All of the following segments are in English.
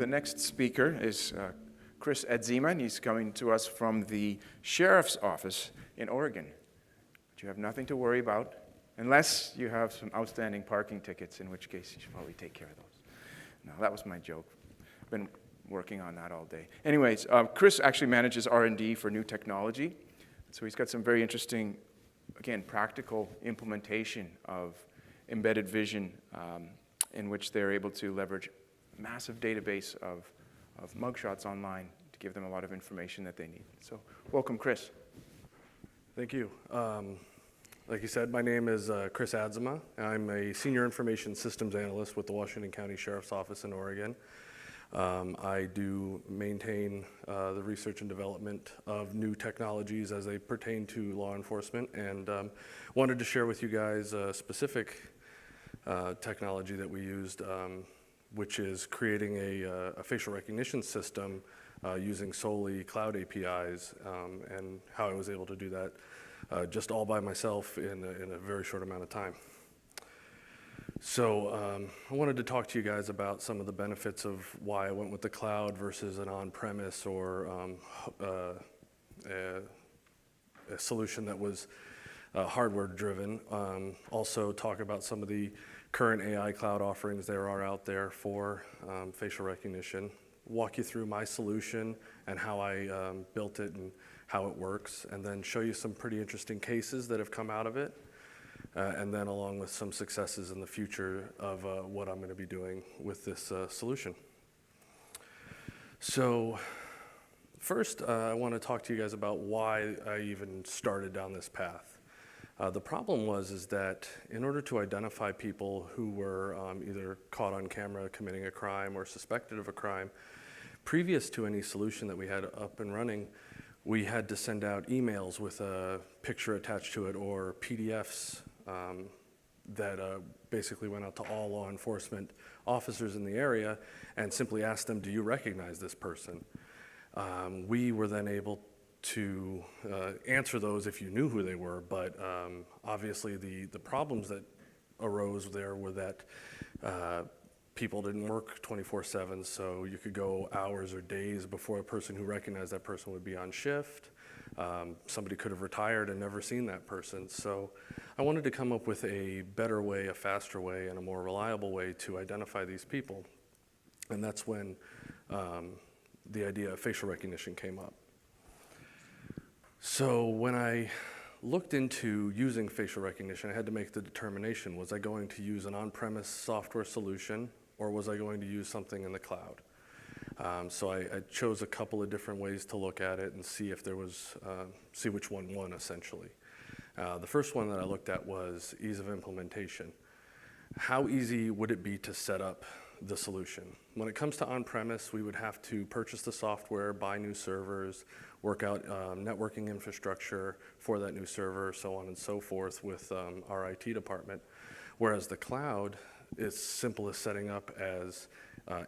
the next speaker is Chris Adzima, and he's coming to us from the Sheriff's Office in Oregon. But you have nothing to worry about, unless you have some outstanding parking tickets, in which case you should probably take care of those. No, that was my joke. I've been working on that all day. Anyways, Chris actually manages R&D for new technology. So he's got some very interesting, again, practical implementation of embedded vision in which they're able to leverage a massive database of mugshots online to give them a lot of information that they need. So welcome, Chris. Thank you. Like you said, my name is Chris Adzima. I'm a Senior Information Systems Analyst with the Washington County Sheriff's Office in Oregon. I do maintain the research and development of new technologies as they pertain to law enforcement, and wanted to share with you guys a specific technology that we used, which is creating a facial recognition system using solely cloud APIs, and how I was able to do that just all by myself in a very short amount of time. So I wanted to talk to you guys about some of the benefits of why I went with the cloud versus an on-premise or a solution that was hardware-driven. Also talk about some of the current AI cloud offerings there are out there for facial recognition. Walk you through my solution and how I built it and how it works, and then show you some pretty interesting cases that have come out of it. And then along with some successes in the future of what I'm going to be doing with this solution. So first, I want to talk to you guys about why I even started down this path. The problem is that in order to identify people who were either caught on camera committing a crime or suspected of a crime, previous to any solution that we had up and running, we had to send out emails with a picture attached to it or PDFs that basically went out to all law enforcement officers in the area and simply asked them, do you recognize this person? We were then able to answer those if you knew who they were, but obviously the problems that arose there were that people didn't work 24/7, so you could go hours or days before a person who recognized that person would be on shift. Somebody could have retired and never seen that person. So I wanted to come up with a better way, a faster way, and a more reliable way to identify these people. And that's when the idea of facial recognition came up. So when I looked into using facial recognition, I had to make the determination, was I going to use an on-premise software solution or was I going to use something in the cloud? So I chose a couple of different ways to look at it and see if there was, see which one won essentially. The first one that I looked at was ease of implementation. How easy would it be to set up the solution? When it comes to on-premise, we would have to purchase the software, buy new servers, work out networking infrastructure for that new server, so on and so forth with our IT department. Whereas the cloud is simple as setting up as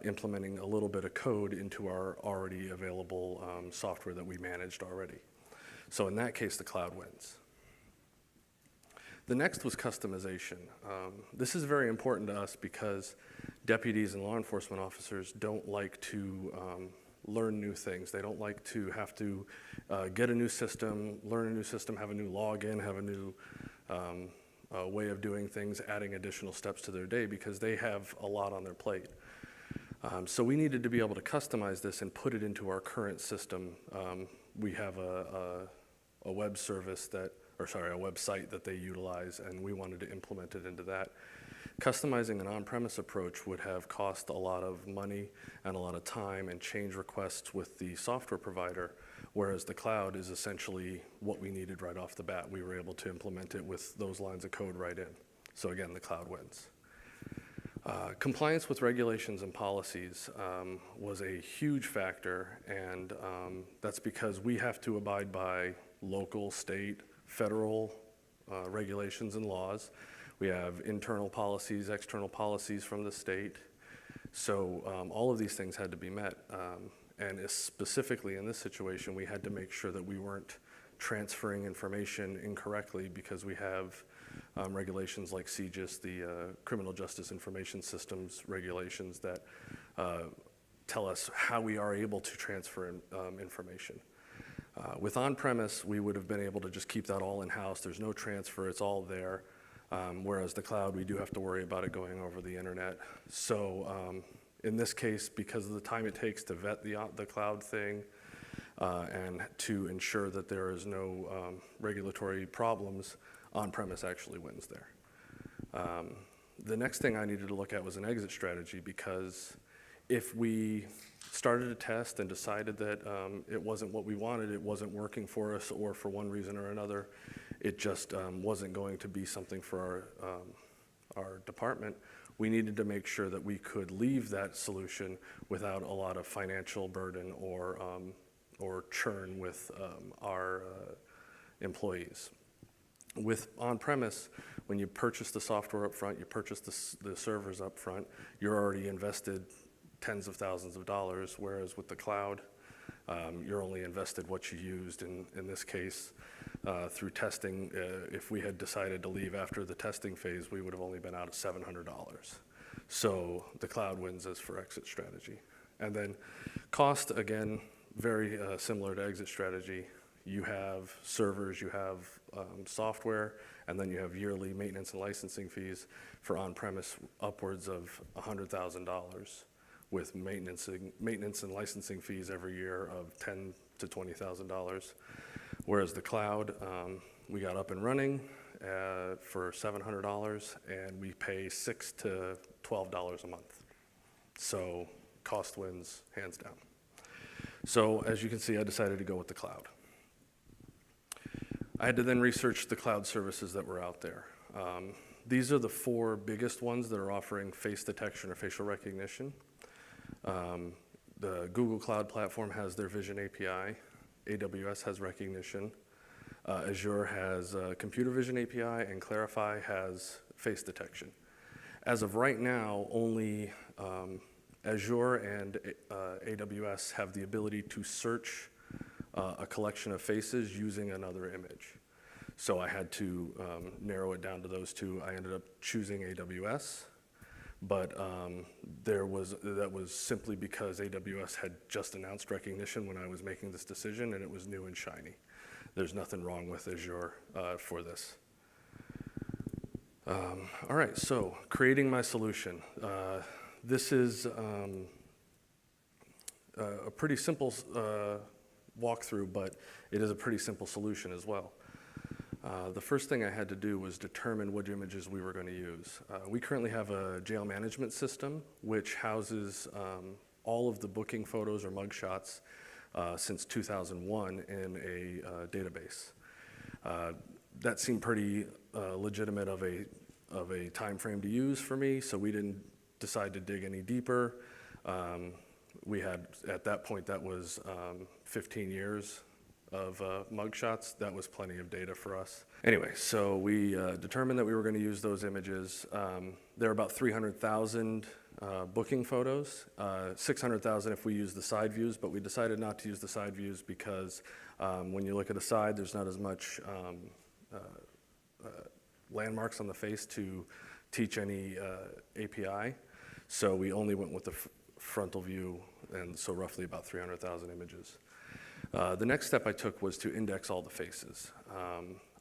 implementing a little bit of code into our already available software that we managed already. So in that case, the cloud wins. The next was customization. This is very important to us because deputies and law enforcement officers don't like to learn new things. They don't like to have to get a new system, learn a new system, have a new login, have a new way of doing things, adding additional steps to their day because they have a lot on their plate. So we needed to be able to customize this and put it into our current system. We have a web service that, or sorry, a website that they utilize, and we wanted to implement it into that. Customizing an on-premise approach would have cost a lot of money and a lot of time and change requests with the software provider, whereas the cloud is essentially what we needed right off the bat. We were able to implement it with those lines of code right in. So again, the cloud wins. Compliance with regulations and policies was a huge factor, and that's because we have to abide by local, state, federal regulations and laws. We have internal policies, external policies from the state. So all of these things had to be met. And specifically in this situation, we had to make sure that we weren't transferring information incorrectly because we have regulations like CJIS, the Criminal Justice Information Systems regulations that tell us how we are able to transfer information. With on-premise, we would have been able to just keep that all in-house. There's no transfer, it's all there. Whereas the cloud, we do have to worry about it going over the internet. So in this case, because of the time it takes to vet the cloud thing and to ensure that there is no regulatory problems, on-premise actually wins there. The next thing I needed to look at was an exit strategy, because if we started a test and decided that it wasn't what we wanted, it wasn't working for us, or for one reason or another, it just wasn't going to be something for our department, we needed to make sure that we could leave that solution without a lot of financial burden or churn with our employees. With on-premise, when you purchase the software up front, you purchase the servers up front, you're already invested tens of thousands of dollars, whereas with the cloud, you're only invested what you used. In this case, through testing, if we had decided to leave after the testing phase, we would have only been out at $700. So the cloud wins as for exit strategy. And then cost, again, very similar to exit strategy. You have servers, you have software, and then you have yearly maintenance and licensing fees for on-premise upwards of $100,000, with maintenance and licensing fees every year of $10,000 to $20,000. Whereas the cloud, we got up and running for $700, and we pay $6 to $12 a month. So cost wins hands down. So as you can see, I decided to go with the cloud. I had to then research the cloud services that were out there. These are the 4 biggest ones that are offering face detection or facial recognition. The Google Cloud Platform has their Vision API. AWS has recognition. Azure has Computer Vision API, and Clarify has face detection. As of right now, only Azure and AWS have the ability to search a collection of faces using another image. So I had to narrow it down to those 2. I ended up choosing AWS, but that was simply because AWS had just announced recognition when I was making this decision, and it was new and shiny. There's nothing wrong with Azure for this. All right, so creating my solution. This is a pretty simple walkthrough, but it is a pretty simple solution as well. The first thing I had to do was determine what images we were going to use. We currently have a jail management system which houses all of the booking photos or mugshots since 2001 in a database. That seemed pretty legitimate of a time frame to use for me, so we didn't decide to dig any deeper. We had, at that point, that was 15 years of mugshots. That was plenty of data for us. Anyway, so we determined that we were going to use those images. There are about 300,000 booking photos, 600,000 if we use the side views, but we decided not to use the side views because when you look at a side, there's not as much landmarks on the face to teach any API. So we only went with the frontal view, and so roughly about 300,000 images. The next step I took was to index all the faces.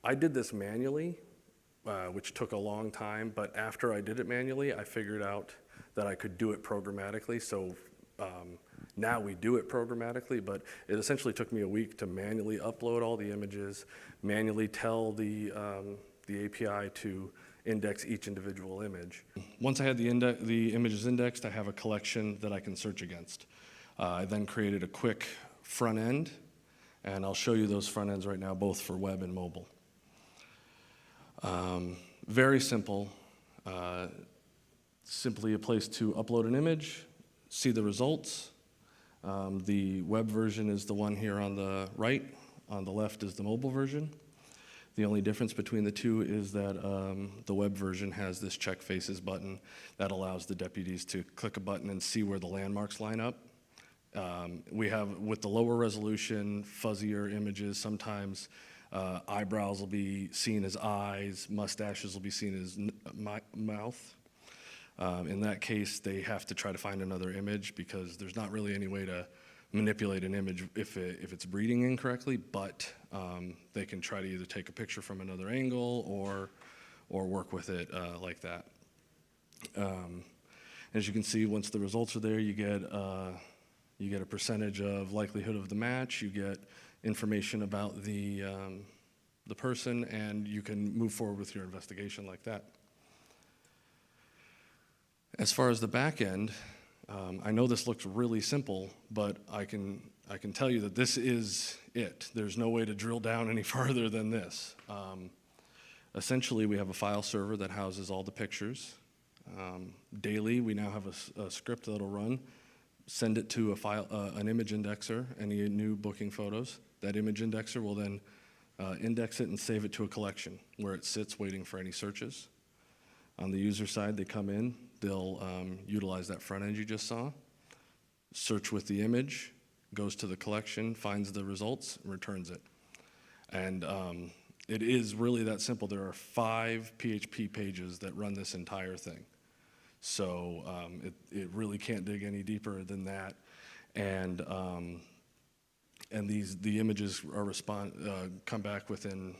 I did this manually, which took a long time, but after I did it manually, I figured out that I could do it programmatically. So now we do it programmatically, but it essentially took me a week to manually upload all the images, manually tell the API to index each individual image. Once I had the images indexed, I have a collection that I can search against. I then created a quick front end, and I'll show you those front ends right now, both for web and mobile. Very simple. Simply a place to upload an image, see the results. The web version is the one here on the right. On the left is the mobile version. The only difference between the two is that the web version has this check faces button that allows the deputies to click a button and see where the landmarks line up. We have, with the lower resolution, fuzzier images, sometimes eyebrows will be seen as eyes, mustaches will be seen as mouth. In that case, they have to try to find another image because there's not really any way to manipulate an image if it's breeding incorrectly, but they can try to either take a picture from another angle or work with it like that. As you can see, once the results are there, you get a percentage of likelihood of the match, you get information about the person, and you can move forward with your investigation like that. As far as the back end, I know this looks really simple, but I can tell you that this is it. There's no way to drill down any farther than this. Essentially, we have a file server that houses all the pictures. Daily, we now have a script that'll run, send it to an image indexer, any new booking photos. That image indexer will then index it and save it to a collection where it sits waiting for any searches. On the user side, they come in, they'll utilize that front end you just saw, search with the image, goes to the collection, finds the results, and returns it. And it is really that simple. There are 5 PHP pages that run this entire thing. So it really can't dig any deeper than that. And the images are come back within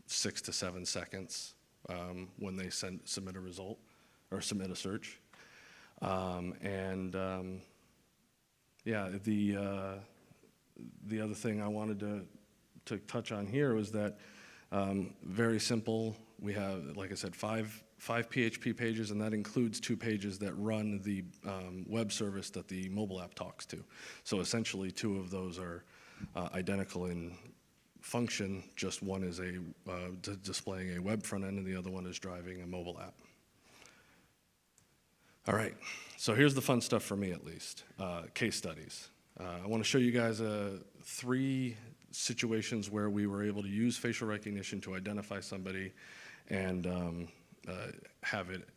6 to 7 seconds when they submit a result or submit a search. Yeah, the other thing I wanted to touch on here was that very simple. We have, like I said, five PHP pages, and that includes 2 pages that run the web service that the mobile app talks to. So essentially, 2 of those are identical in function. Just one is displaying a web front end, and the other one is driving a mobile app. All right, so here's the fun stuff for me, at least, case studies. I want to show you guys 3 situations where we were able to use facial recognition to identify somebody and have it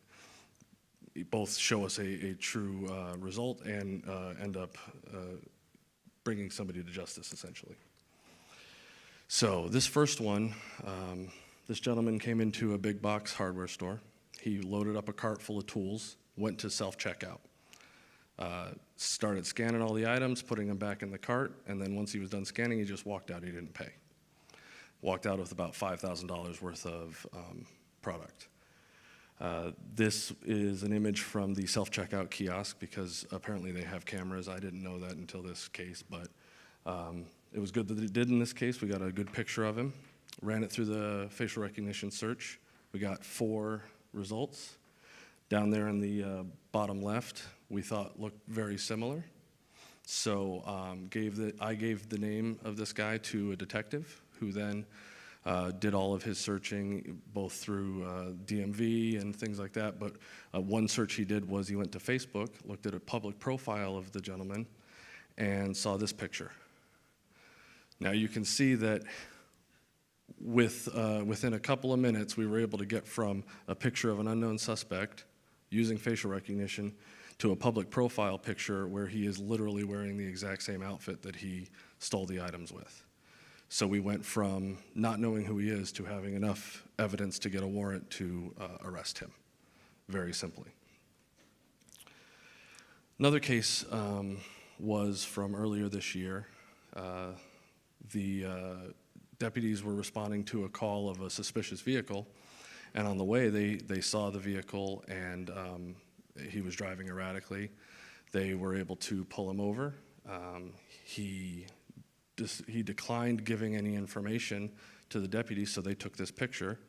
both show us a true result and end up bringing somebody to justice, essentially. So this first one, this gentleman came into a big box hardware store. He loaded up a cart full of tools, went to self-checkout, started scanning all the items, putting them back in the cart, and then once he was done scanning, he just walked out. He didn't pay. Walked out with about $5,000 worth of product. This is an image from the self-checkout kiosk because apparently they have cameras. I didn't know that until this case, but it was good that it did in this case. We got a good picture of him. Ran it through the facial recognition search. We got 4 results. Down there in the bottom left, we thought looked very similar. So I gave the name of this guy to a detective who then did all of his searching, both through DMV and things like that. But one search he did was he went to Facebook, looked at a public profile of the gentleman, and saw this picture. Now you can see that within a couple of minutes, we were able to get from a picture of an unknown suspect using facial recognition to a public profile picture where he is literally wearing the exact same outfit that he stole the items with. So we went from not knowing who he is to having enough evidence to get a warrant to arrest him, very simply. Another case was from earlier this year. The deputies were responding to a call of a suspicious vehicle, and on the way they saw the vehicle and he was driving erratically. They were able to pull him over. He declined giving any information to the deputies, so they took this picture.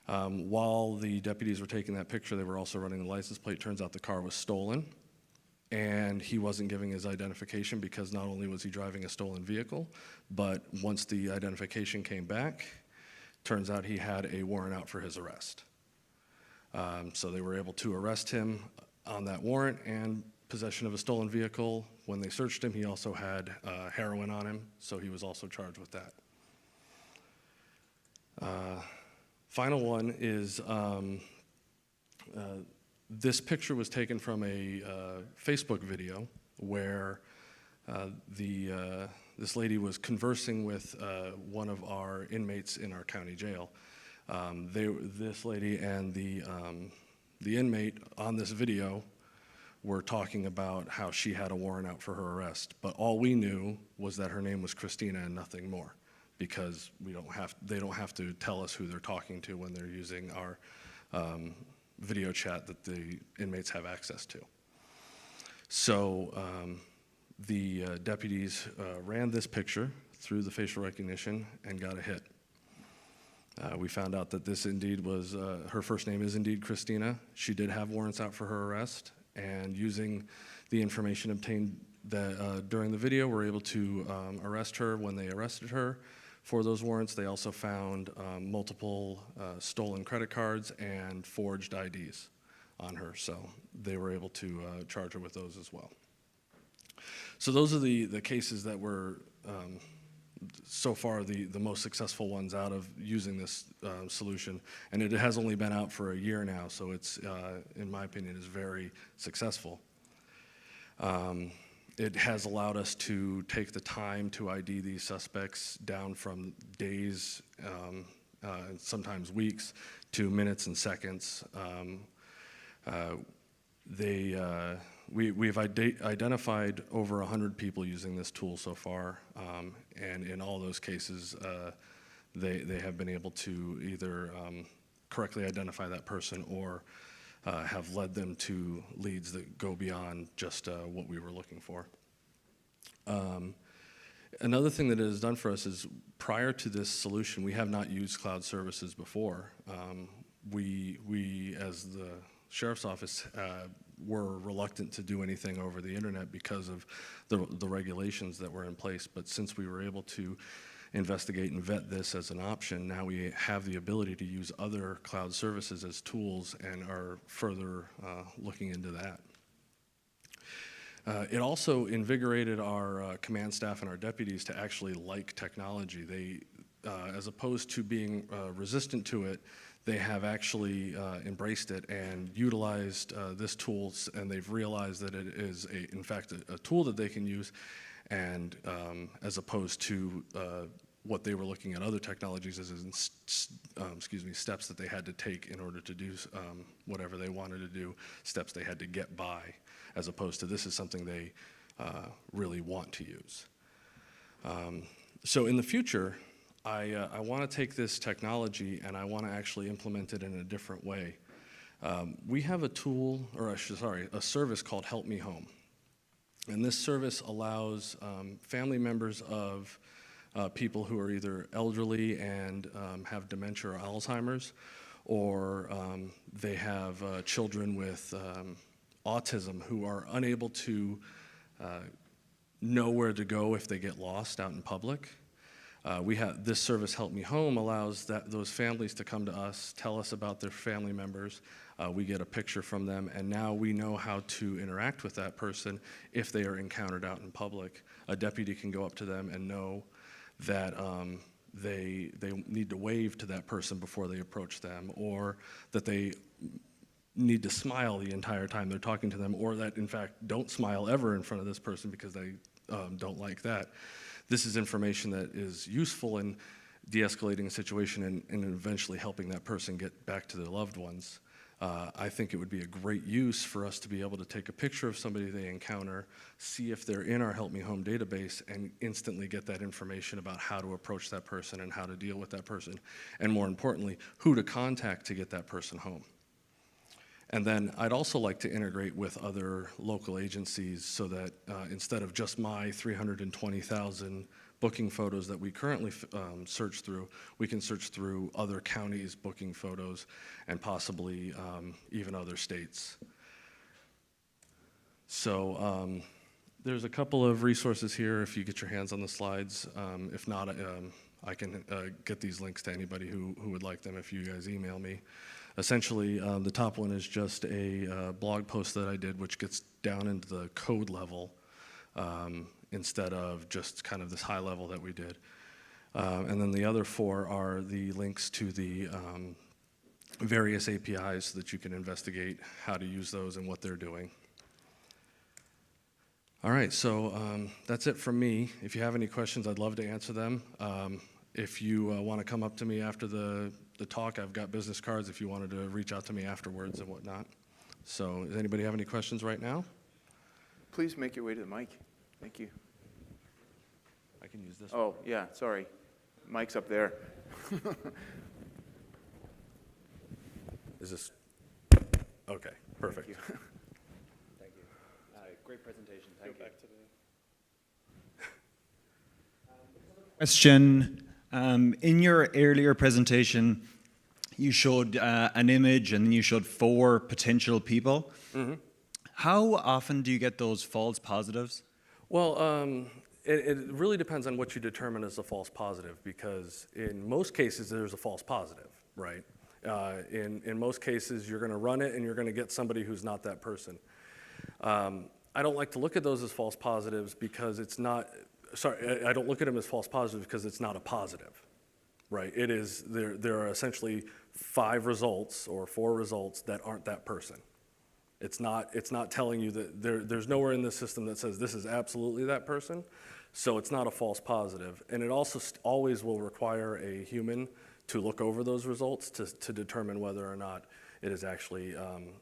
While the deputies were taking that picture, they were also running the license plate. Turns out the car was stolen, and he wasn't giving his identification because not only was he driving a stolen vehicle, but once the identification came back, turns out he had a warrant out for his arrest. So they were able to arrest him on that warrant and possession of a stolen vehicle. When they searched him, he also had heroin on him, so he was also charged with that. Final one is this picture was taken from a Facebook video where this lady was conversing with one of our inmates in our county jail. This lady and the inmate on this video were talking about how she had a warrant out for her arrest, but all we knew was that her name was Christina and nothing more, because they don't have to tell us who they're talking to when they're using our video chat that the inmates have access to. So the deputies ran this picture through the facial recognition and got a hit. We found out that this indeed was, her first name is indeed Christina. She did have warrants out for her arrest, and using the information obtained during the video, we're able to arrest her when they arrested her for those warrants. They also found multiple stolen credit cards and forged IDs on her, so they were able to charge her with those as well. So those are the cases that were so far the most successful ones out of using this solution, and it has only been out for a year now, so it's, in my opinion, is very successful. It has allowed us to take the time to ID these suspects down from days, sometimes weeks, to minutes and seconds. We've identified over 100 people using this tool so far, and in all those cases, they have been able to either correctly identify that person or have led them to leads that go beyond just what we were looking for. Another thing that it has done for us is, prior to this solution, we have not used cloud services before. We as the Sheriff's Office, were reluctant to do anything over the internet because of the regulations that were in place. But since we were able to investigate and vet this as an option, now we have the ability to use other cloud services as tools and are further looking into that. It also invigorated our command staff and our deputies to actually like technology. They, as opposed to being resistant to it, they have actually embraced it and utilized this tool, and they've realized that it is, in fact, a tool that they can use, and as opposed to what they were looking at other technologies as steps that they had to take in order to do whatever they wanted to do, steps they had to get by, as opposed to this is something they really want to use. So in the future, I want to take this technology and I want to actually implement it in a different way. We have a tool, or a service called Help Me Home. And this service allows family members of people who are either elderly and have dementia or Alzheimer's, or they have children with autism who are unable to know where to go if they get lost out in public. This service, Help Me Home, allows those families to come to us, tell us about their family members. We get a picture from them, and now we know how to interact with that person if they are encountered out in public. A deputy can go up to them and know that they need to wave to that person before they approach them, or that they need to smile the entire time they're talking to them, or that, in fact, don't smile ever in front of this person because they don't like that. This is information that is useful in de-escalating a situation and eventually helping that person get back to their loved ones. I think it would be a great use for us to be able to take a picture of somebody they encounter, see if they're in our Help Me Home database, and instantly get that information about how to approach that person and how to deal with that person, and more importantly, who to contact to get that person home. And then I'd also like to integrate with other local agencies so that instead of just my 320,000 booking photos that we currently search through, we can search through other counties' booking photos and possibly even other states. So there's a couple of resources here if you get your hands on the slides. If not, I can get these links to anybody who would like them if you guys email me. Essentially, the top one is just a blog post that I did, which gets down into the code level instead of just kind of this high level that we did. And then the other four are the links to the various APIs so that you can investigate how to use those and what they're doing. All right, so that's it from me. If you have any questions, I'd love to answer them. If you want to come up to me after the the talk. I've got business cards if you wanted to reach out to me afterwards and whatnot. So does anybody have any questions right now? Please make your way to the mic. Thank you. I can use this. Oh, yeah, sorry. Mic's up there. Is this? Okay, perfect. Thank you. Thank you. Great presentation. Thank you. Question. In your earlier presentation, you showed an image and then you showed 4 potential people. Mm-hmm. How often do you get those false positives? Well, it really depends on what you determine as a false positive, because in most cases there's a false positive, right? In most cases you're going to run it and you're going to get somebody who's not that person. I don't like to look at those as false positives because it's not. Sorry, I don't look at them as false positives because it's not a positive, right? It is. There are essentially 5 results or 4 results that aren't that person. It's not telling you that there's nowhere in the system that says this is absolutely that person, so it's not a false positive. And it also always will require a human to look over those results to determine whether or not it is actually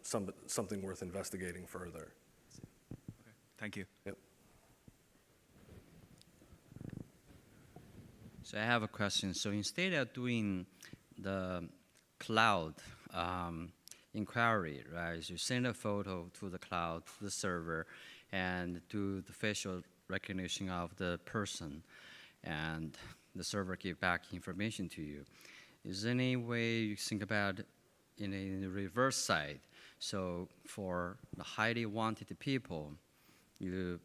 something worth investigating further. Okay. Thank you. Yep. So I have a question. So instead of doing the cloud inquiry, right, you send a photo to the cloud, to the server, and do the facial recognition of the person, and the server give back information to you. Is there any way you think about in the reverse side? So for the highly wanted people, you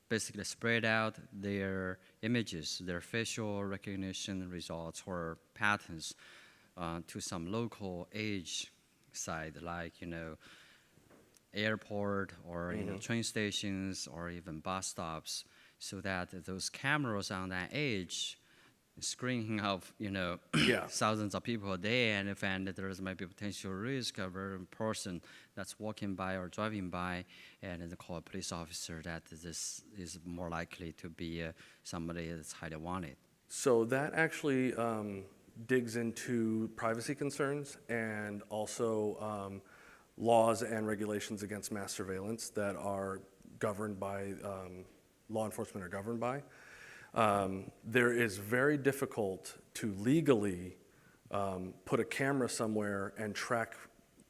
basically spread out their images, their facial recognition results or patterns to some local edge side, like, airport or, train stations or even bus stops, so that those cameras on that edge screening of, Yeah. thousands of people a day, and if there's maybe potential risk of a person that's walking by or driving by, and they call a police officer, that this is more likely to be somebody that's highly wanted. So that actually digs into privacy concerns and also laws and regulations against mass surveillance that are governed by, law enforcement are governed by. There is very difficult to legally put a camera somewhere and track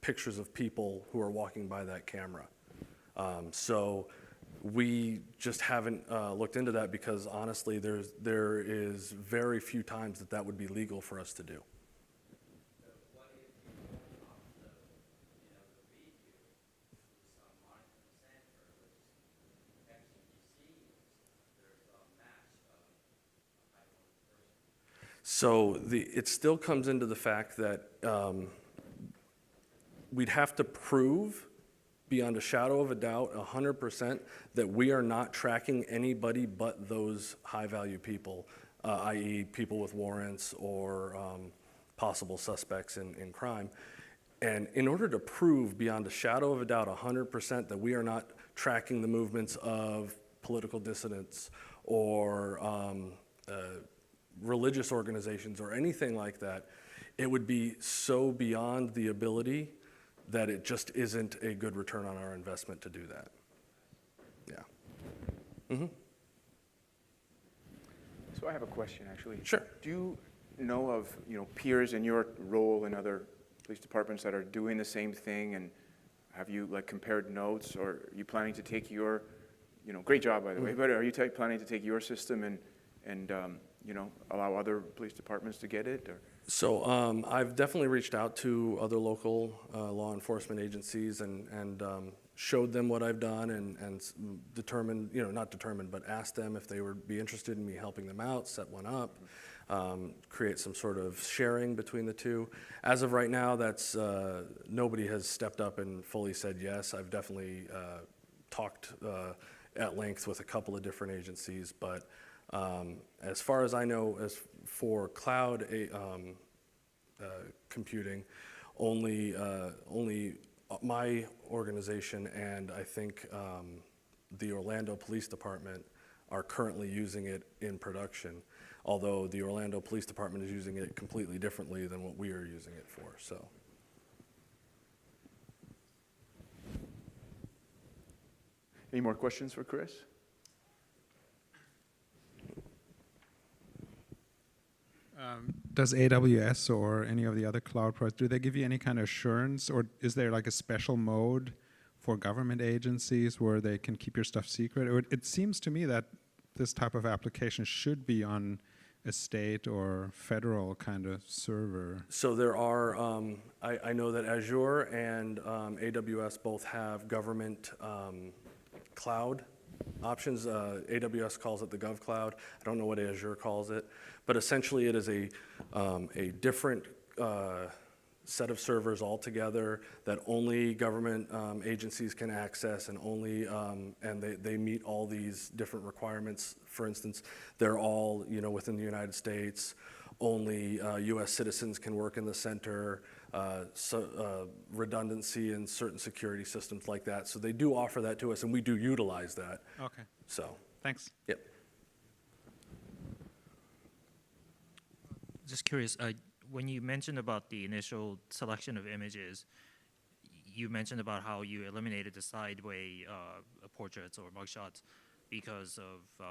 pictures of people who are walking by that camera. So we just haven't looked into that because honestly, there is very few times that would be legal for us to do. So it still comes into the fact that we'd have to prove beyond a shadow of a doubt, 100%, that we are not tracking anybody but those high-value people, i.e. people with warrants or possible suspects in crime. And in order to prove beyond a shadow of a doubt 100% that we are not tracking the movements of political dissidents or religious organizations or anything like that, it would be so beyond the ability that it just isn't a good return on our investment to do that. Yeah. Mm-hmm. So I have a question, actually. Sure. Do you know of, peers in your role in other police departments that are doing the same thing, and have you compared notes, or are you planning to take your, great job by the way, but are you planning to take your system and allow other police departments to get it? Or? So I've definitely reached out to other local law enforcement agencies and showed them what I've done and determined, not determined, but asked them if they would be interested in me helping them out, set one up, create some sort of sharing between the two. As of right now, that's nobody has stepped up and fully said yes. I've definitely talked at length with a couple of different agencies, but as far as I know, as for cloud computing, only my organization and I think the Orlando Police Department are currently using it in production, although the Orlando Police Department is using it completely differently than what we are using it for, so. Any more questions for Chris? Does AWS or any of the other cloud providers, do they give you any kind of assurance, or is there like a special mode for government agencies where they can keep your stuff secret? Or it seems to me that this type of application should be on a state or federal kind of server. So there are, I know that Azure and AWS both have government cloud options. AWS calls it the Gov Cloud. I don't know what Azure calls it, but essentially it is a different set of servers altogether that only government agencies can access, and only and they meet all these different requirements. For instance, they're all within the United States. Only U.S. citizens can work in the center. Redundancy in certain security systems like that. So they do offer that to us, and we do utilize that. Okay, So, thanks. yep. Just curious, when you mentioned about the initial selection of images, you mentioned about how you eliminated the sideway portraits or mugshots because of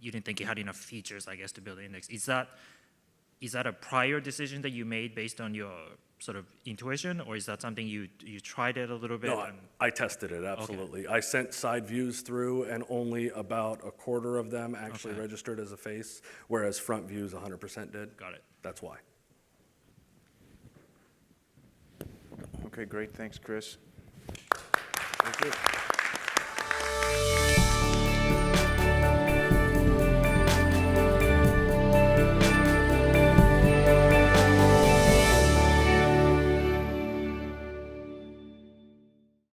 you didn't think you had enough features, I guess, to build an index. Is that a prior decision that you made based on your sort of intuition, or is that something you tried it a little bit? No, I tested it, absolutely. Okay. I sent side views through, and only about a quarter of them actually registered as a face, whereas front views 100% did. Got it. That's why. Okay, great. Thanks, Chris. Thank you.